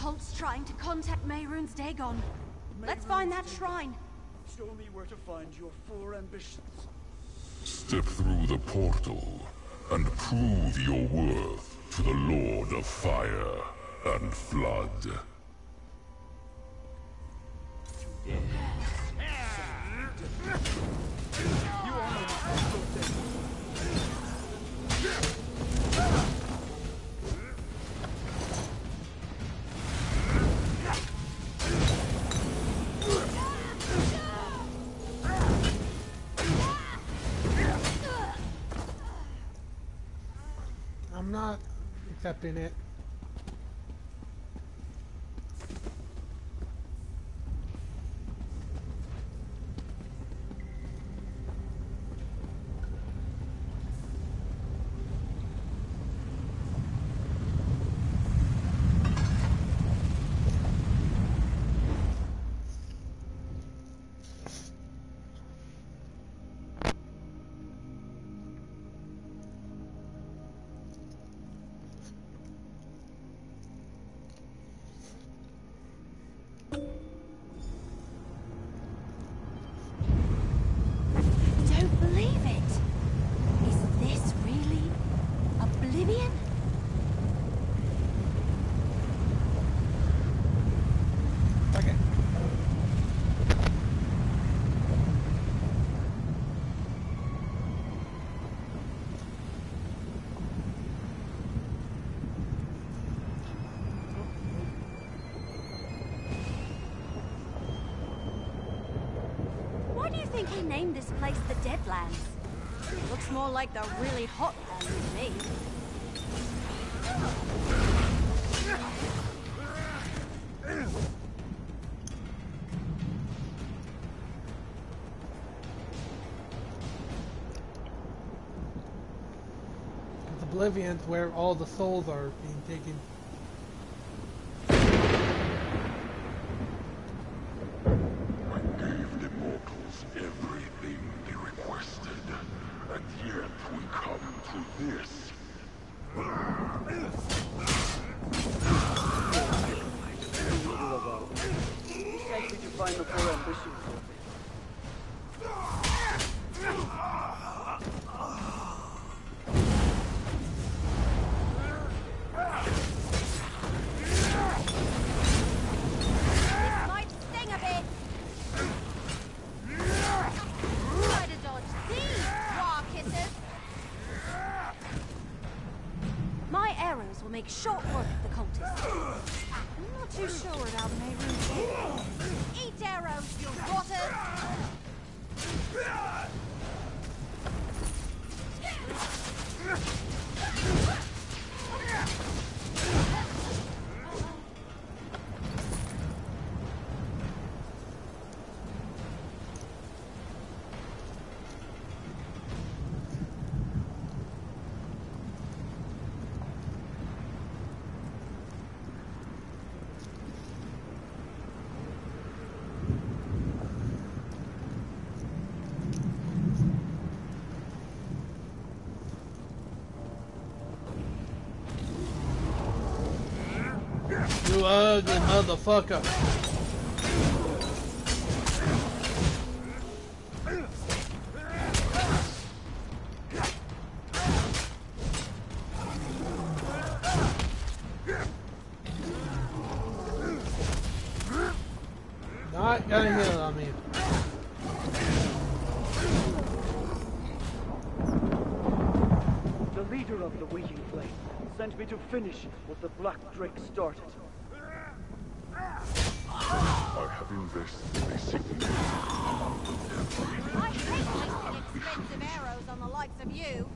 cult's trying to contact Mehrunes Dagon. Let's find that shrine. Show me where to find your 4 ambitions. Step through the portal and prove your worth to the Lord of Fire and Flood. I'm not accepting it. He named this place the Deadlands. Looks more like the really hot lands to me. It's Oblivion's where all the souls are being taken. Make short work of the cultists. I'm not too sure about Mehrunes. Eat arrows, you rotters! You ugly motherfucker. Not gonna hit on me. The leader of the Waiting Flame sent me to finish what the Black Drake started. I have invested a significant amount of effort. I hate wasting expensive arrows on the likes of you.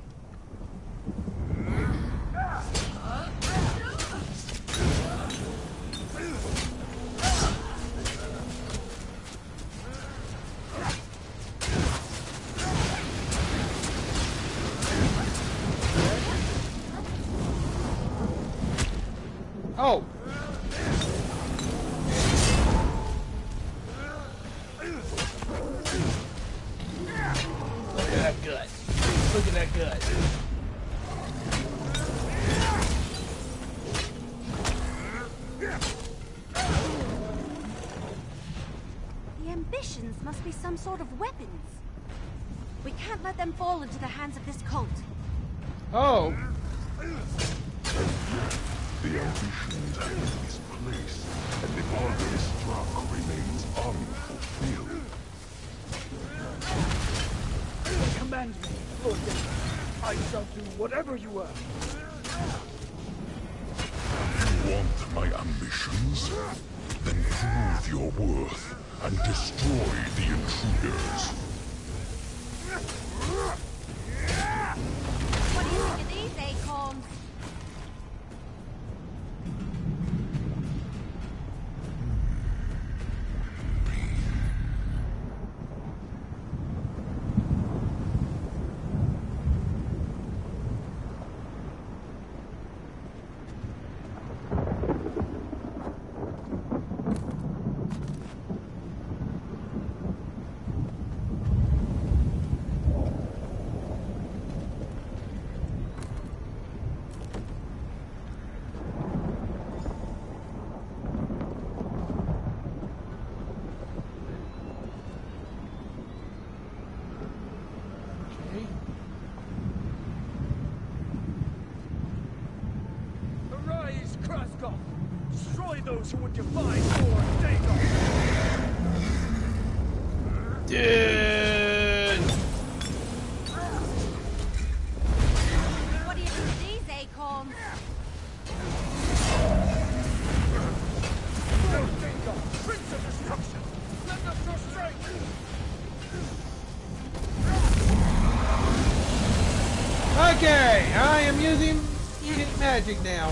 Oh! Look at that gut. Look at that gut. must be some sort of weapons. We can't let them fall into the hands of this cult. Oh. The ambitions are in this place, and the order struck remains unfulfilled. Command me, Lord David. I shall do whatever you ask. You want my ambitions? Then prove your worth and destroy the intruders. What do you think of these acorns? Arise, Qrazgoth! Destroy those who would defy Lord Dagon! Dude! What do you think of these acorns? Lord Dagon, Prince of Destruction! Lend us your strength! Okay, I am using magic now.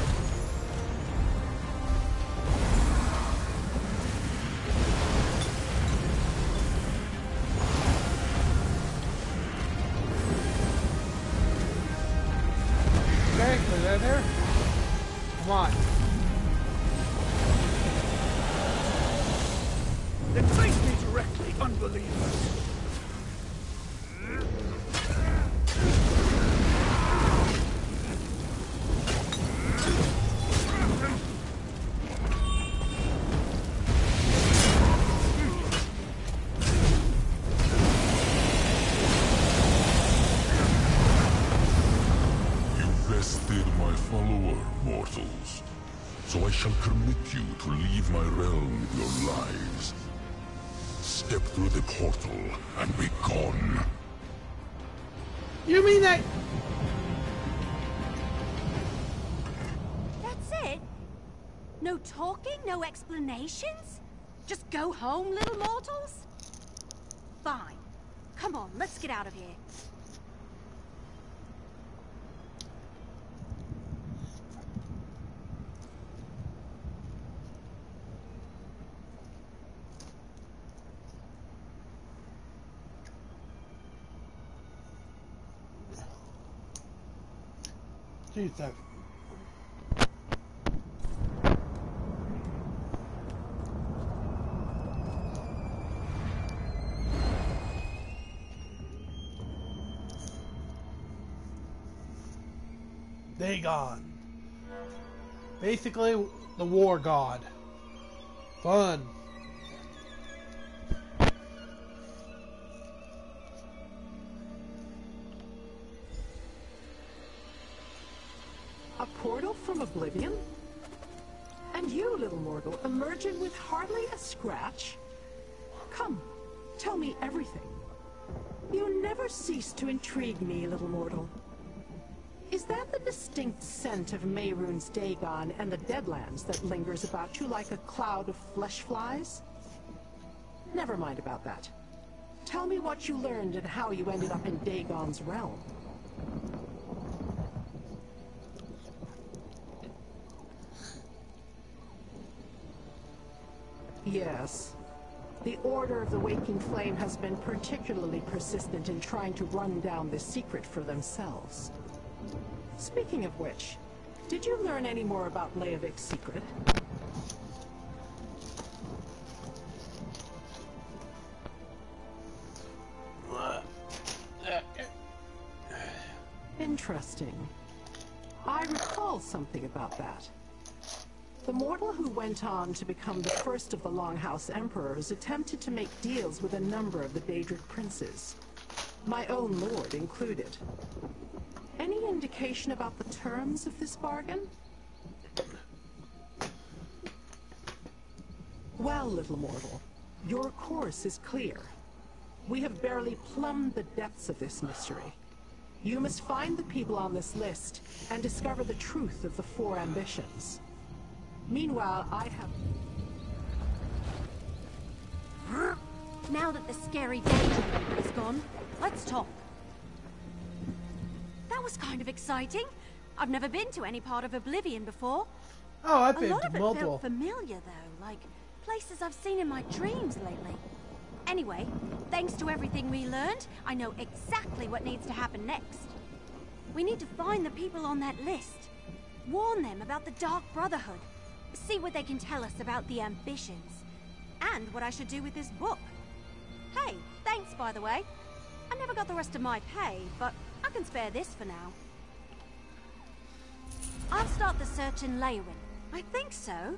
Okay, put that there. Come on. Then face me directly, unbelievers! Mortals, so I shall permit you to leave my realm with your lives. Step through the portal and be gone. You mean that? That's it? No talking, no explanations? Just go home, little mortals? Fine. Come on, let's get out of here. Jesus. Dagon. Basically, the war god. Fun. A portal from oblivion? And you, little mortal, emerging with hardly a scratch? Come, tell me everything. You never cease to intrigue me, little mortal. Is that the distinct scent of Mehrunes Dagon and the Deadlands that lingers about you like a cloud of flesh flies? Never mind about that. Tell me what you learned and how you ended up in Dagon's realm. Yes. The Order of the Waking Flame has been particularly persistent in trying to run down this secret for themselves. Speaking of which, did you learn any more about Leovik's secret? Interesting. I recall something about that. The mortal who went on to become the first of the Longhouse Emperors attempted to make deals with a number of the Daedric princes, my own lord included. Any indication about the terms of this bargain? Well, little mortal, your course is clear. We have barely plumbed the depths of this mystery. You must find the people on this list and discover the truth of the 4 ambitions. Meanwhile, I have... Now that the scary danger is gone, let's talk. That was kind of exciting. I've never been to any part of Oblivion before. Oh, I've A been lot to of it multiple. felt familiar, though, like places I've seen in my dreams lately. Anyway, thanks to everything we learned, I know exactly what needs to happen next. We need to find the people on that list. Warn them about the Dark Brotherhood. See what they can tell us about the ambitions. And what I should do with this book. Hey, thanks, by the way. I never got the rest of my pay, but I can spare this for now. I'll start the search in Lyranth. I think so.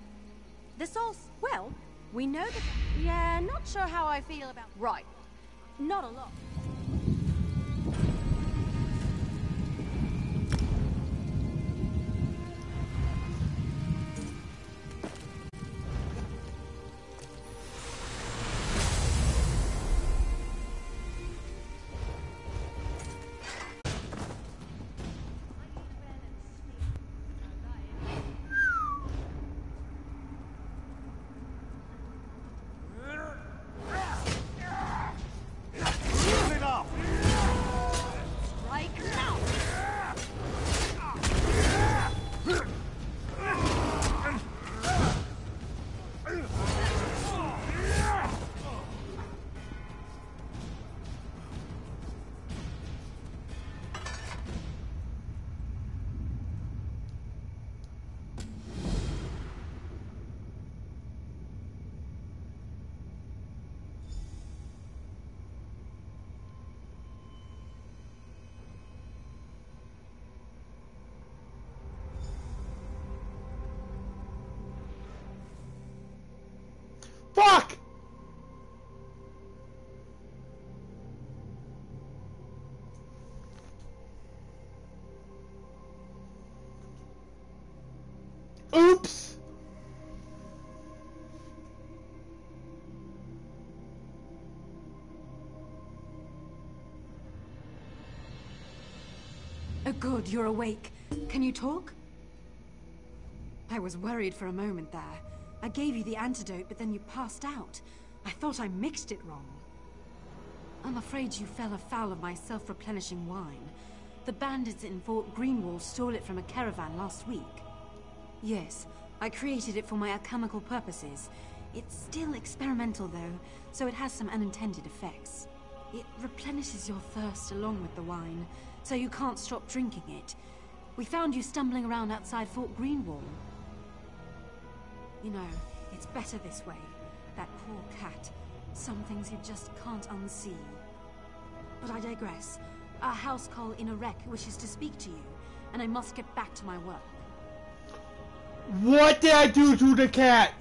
This all... well, we know that... yeah, not sure how I feel about... right. Not a lot. Fuck! Oops! Oh good, you're awake. Can you talk? I was worried for a moment there. I gave you the antidote, but then you passed out. I thought I mixed it wrong. I'm afraid you fell afoul of my self-replenishing wine. The bandits in Fort Greenwall stole it from a caravan last week. Yes, I created it for my alchemical purposes. It's still experimental though, so it has some unintended effects. It replenishes your thirst along with the wine, so you can't stop drinking it. We found you stumbling around outside Fort Greenwall. You know, it's better this way. That poor cat. Some things you just can't unsee. But I digress. Our housecarl in a wreck wishes to speak to you, and I must get back to my work. What did I do to the cat?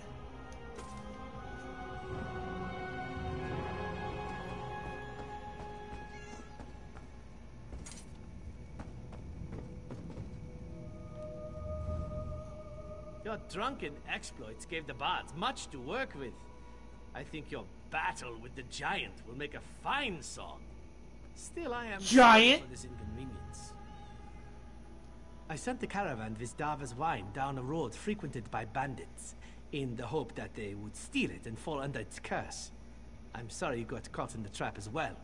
Your drunken exploits gave the bards much to work with. I think your battle with the giant will make a fine song. Still, I am sorry for this inconvenience. I sent the caravan with Dava's wine down a road frequented by bandits, in the hope that they would steal it and fall under its curse. I'm sorry you got caught in the trap as well.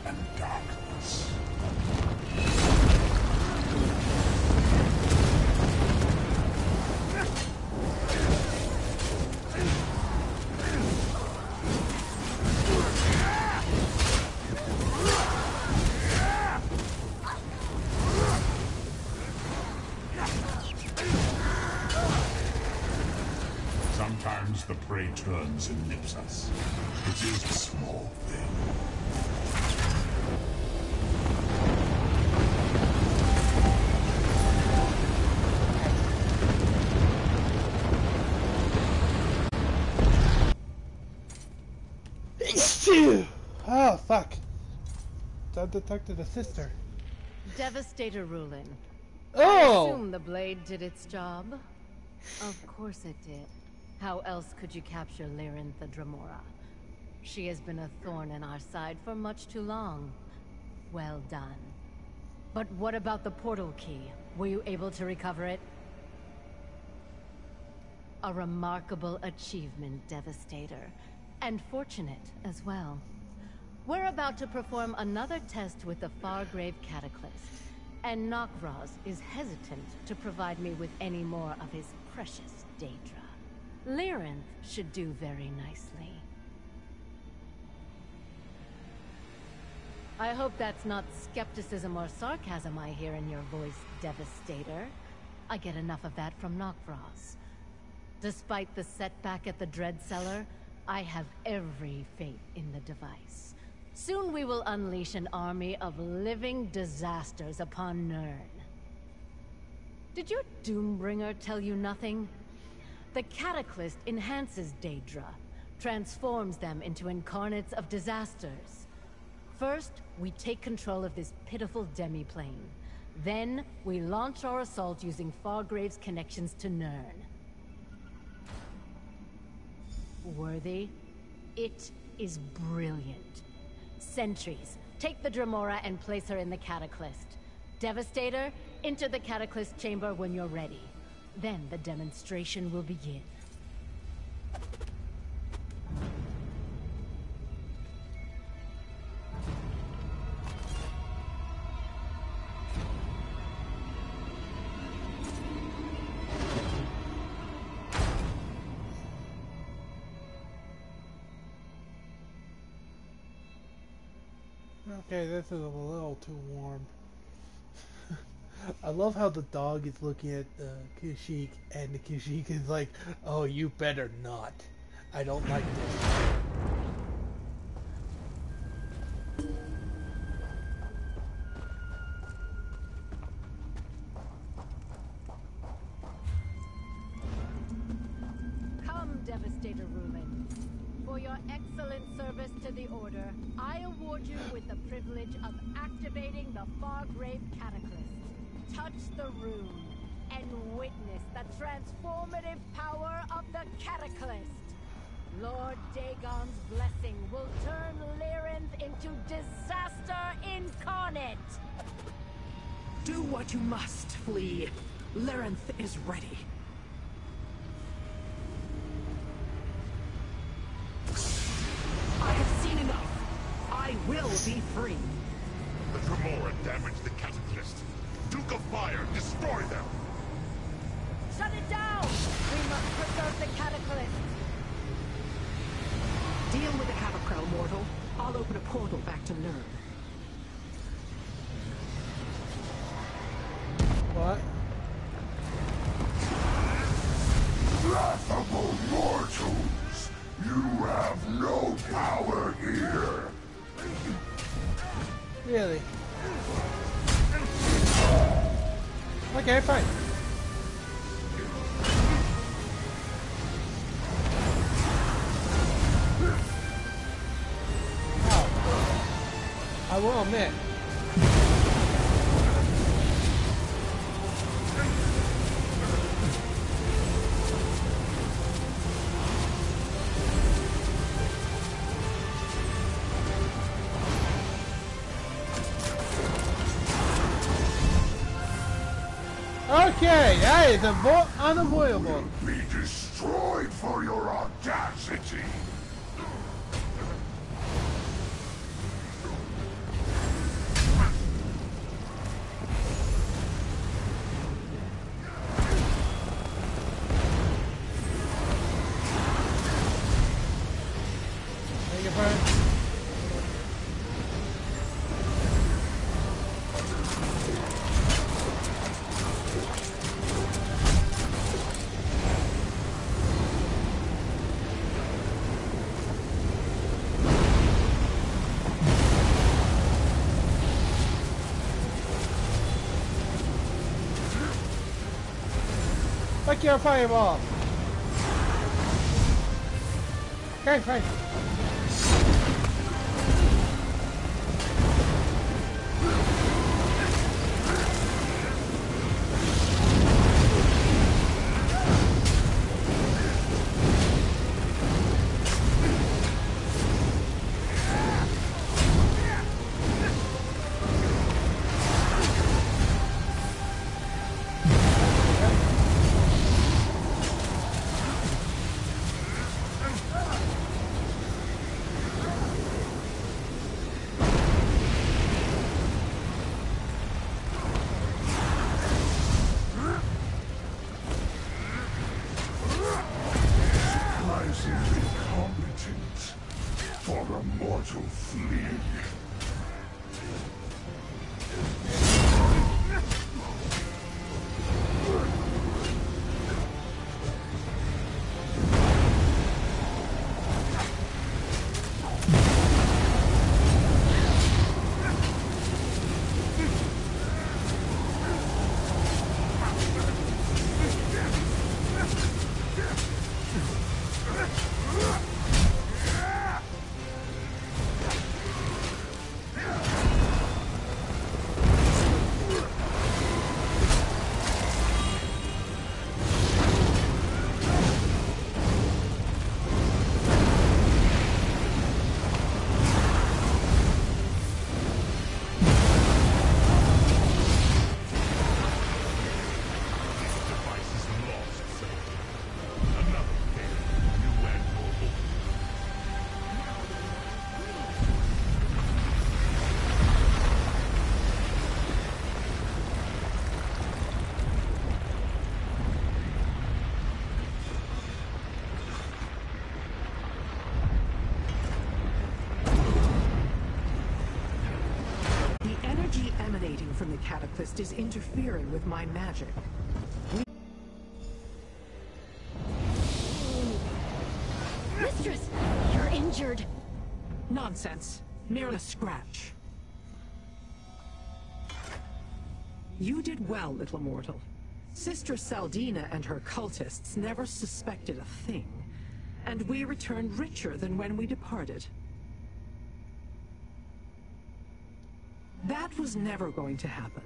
and darkness. Sometimes the prey turns and nips us. It is a small thing. Oh, fuck. I detected a sister. Devastator ruling. Oh! I assume the blade did its job. Of course it did. How else could you capture Lyranth the Dremora? She has been a thorn in our side for much too long. Well done. But what about the portal key? Were you able to recover it? A remarkable achievement, Devastator. And fortunate as well. We're about to perform another test with the Fargrave Cataclysm, and Qrazgoth is hesitant to provide me with any more of his precious Daedra. Lyranth should do very nicely. I hope that's not skepticism or sarcasm I hear in your voice, Devastator. I get enough of that from Qrazgoth. Despite the setback at the Dread Cellar, I have every faith in the device. Soon we will unleash an army of living disasters upon Nirn. Did your Doombringer tell you nothing? The Cataclysm enhances Daedra, transforms them into incarnates of disasters. First, we take control of this pitiful demiplane. Then, we launch our assault using Fargrave's connections to Nirn. Worthy? It is brilliant. Sentries, take the Dremora and place her in the Cataclysm. Devastator, enter the Cataclysm chamber when you're ready. Then the demonstration will begin. Okay, this is a little too warm. I love how the dog is looking at the Kashyyyk, and the Kashyyyk is like, oh, you better not. I don't like this. Come, Devastator Ruling. For your excellent service to the Order, I award you with the privilege of activating the Fargrave Cataclysm. Touch the rune and witness the transformative power of the Cataclysm. Lord Dagon's blessing will turn Lyranth into disaster incarnate. Do what you must, Flea. Lyranth is ready. I have seen enough. I will be free. The Dremora damaged the Cataclysm. Duke of Fire, destroy them! Shut it down! We must preserve the Cataclysm. Deal with the Havocrel, mortal. I'll open a portal back to Nirn. What? Laughable mortals! You have no power here! Really? Okay, fine. I will admit. Okay, that is unavoidable. Be destroyed for your audacity! Like you're a fireball. Okay, fine. From the cataclysm is interfering with my magic. Mistress, you're injured. Nonsense. Merely a scratch. You did well, little mortal. Sister Celdina and her cultists never suspected a thing, and we returned richer than when we departed. That was never going to happen.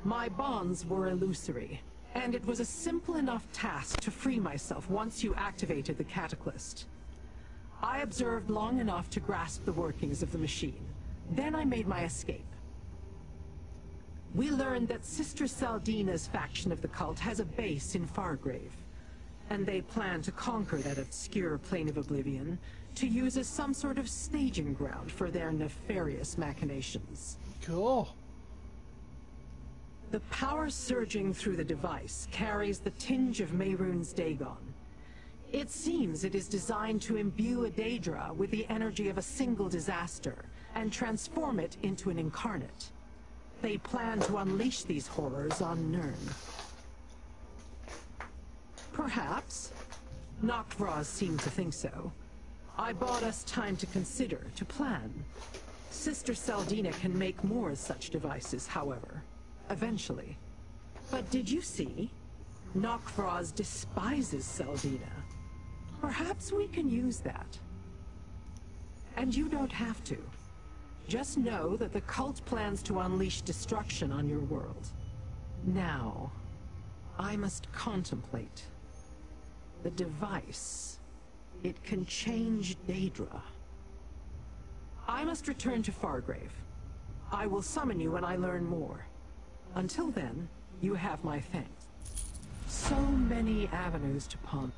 My bonds were illusory, and it was a simple enough task to free myself once you activated the catalyst. I observed long enough to grasp the workings of the machine. Then I made my escape. We learned that Sister Celdina's faction of the cult has a base in Fargrave, and they plan to conquer that obscure plane of oblivion to use as some sort of staging ground for their nefarious machinations. Cool. The power surging through the device carries the tinge of Mehrunes Dagon. It seems it is designed to imbue a Daedra with the energy of a single disaster and transform it into an incarnate. They plan to unleash these horrors on Nirn. Perhaps. Noctvraz seemed to think so. I bought us time to consider, to plan. Sister Celdina can make more such devices, however. Eventually. But did you see? Noctvraz despises Celdina. Perhaps we can use that. And you don't have to. Just know that the cult plans to unleash destruction on your world. Now, I must contemplate. The device. It can change Daedra. I must return to Fargrave. I will summon you when I learn more. Until then, you have my thanks. So many avenues to ponder.